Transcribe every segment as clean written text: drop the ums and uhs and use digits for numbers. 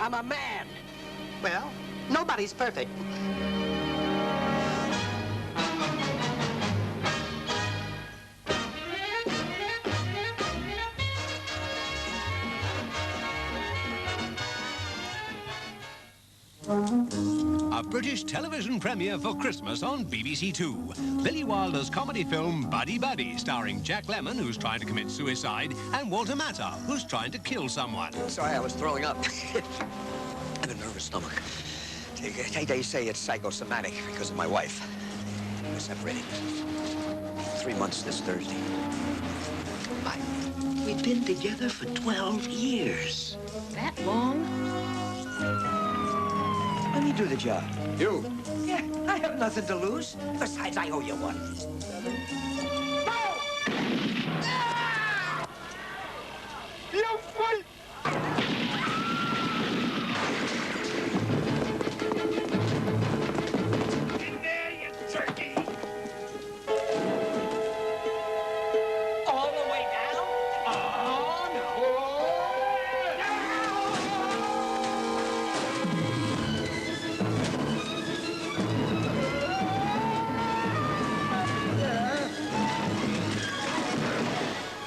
I'm a man. Well, nobody's perfect. A British television premiere for Christmas on BBC Two. Billy Wilder's comedy film Buddy Buddy, starring Jack Lemmon, who's trying to commit suicide, and Walter Matthau, who's trying to kill someone. Sorry, I was throwing up. I have a nervous stomach. They say it's psychosomatic because of my wife. We're separated. 3 months this Thursday. We've been together for 12 years. That long? Let me do the job. You? Yeah, I have nothing to lose. Besides, I owe you one. You fool! In there, you turkey! All the way down? Oh, no!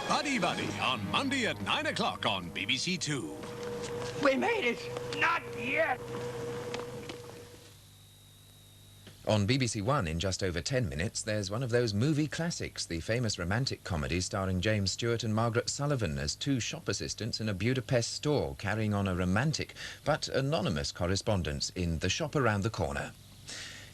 Buddy Buddy, on Monday at 9 o'clock on BBC Two. We made it! Not yet! On BBC One, in just over 10 minutes, there's one of those movie classics, the famous romantic comedy starring James Stewart and Margaret Sullivan as two shop assistants in a Budapest store carrying on a romantic but anonymous correspondence in The Shop Around the Corner.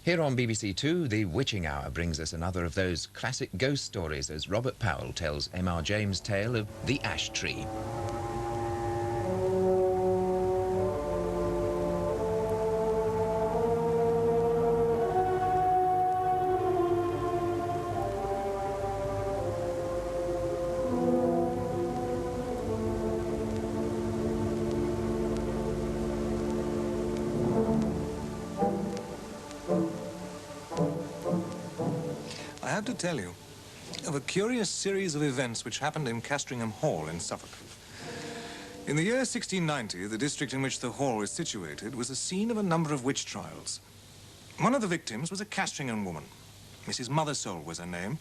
Here on BBC Two, the Witching Hour brings us another of those classic ghost stories as Robert Powell tells M.R. James' tale of The Ash Tree. I have to tell you of a curious series of events which happened in Castringham Hall in Suffolk. In the year 1690, the district in which the hall is situated was the scene of a number of witch trials. One of the victims was a Castringham woman. Mrs. Mothersole was her name,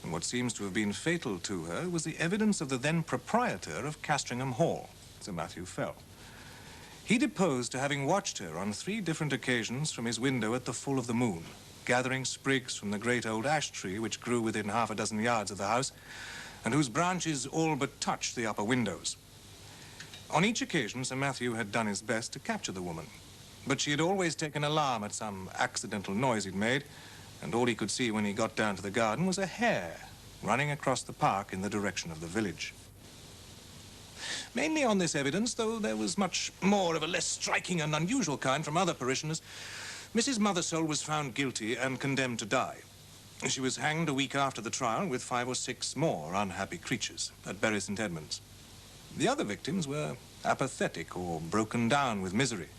and what seems to have been fatal to her was the evidence of the then proprietor of Castringham Hall, Sir Matthew Fell. He deposed to having watched her on 3 different occasions from his window at the full of the moon, gathering sprigs from the great old ash tree which grew within half a dozen yards of the house and whose branches all but touched the upper windows. On each occasion, Sir Matthew had done his best to capture the woman, but she had always taken alarm at some accidental noise he'd made, and all he could see when he got down to the garden was a hare running across the park in the direction of the village. Mainly on this evidence, though there was much more of a less striking and unusual kind from other parishioners, Mrs. Mothersole was found guilty and condemned to die. She was hanged a week after the trial with 5 or 6 more unhappy creatures at Bury St. Edmunds. The other victims were apathetic or broken down with misery.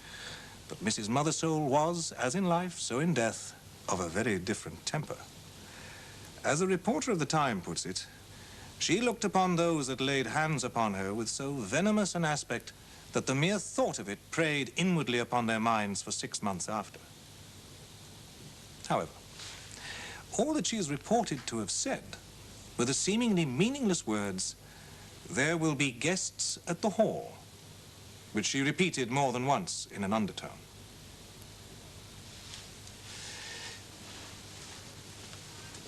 But Mrs. Mothersole was, as in life, so in death, of a very different temper. As a reporter of the time puts it, she looked upon those that laid hands upon her with so venomous an aspect that the mere thought of it preyed inwardly upon their minds for 6 months after. However, all that she is reported to have said were the seemingly meaningless words, "There will be guests at the hall," which she repeated more than once in an undertone.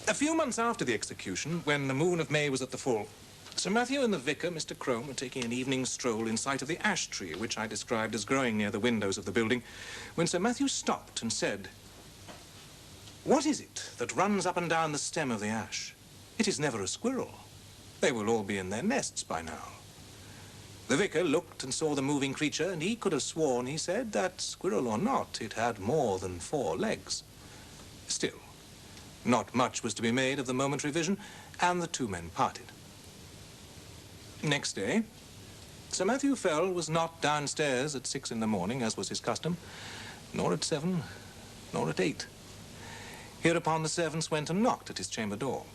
A few months after the execution, when the moon of May was at the full, Sir Matthew and the vicar, Mr. Crome, were taking an evening stroll in sight of the ash tree, which I described as growing near the windows of the building, when Sir Matthew stopped and said, "What is it that runs up and down the stem of the ash? It is never a squirrel. They will all be in their nests by now." The vicar looked and saw the moving creature, and he could have sworn, he said, that, squirrel or not, it had more than 4 legs. Still, not much was to be made of the momentary vision, and the 2 men parted. Next day, Sir Matthew Fell was not downstairs at 6 in the morning, as was his custom, nor at 7, nor at 8. Hereupon the servants went and knocked at his chamber door.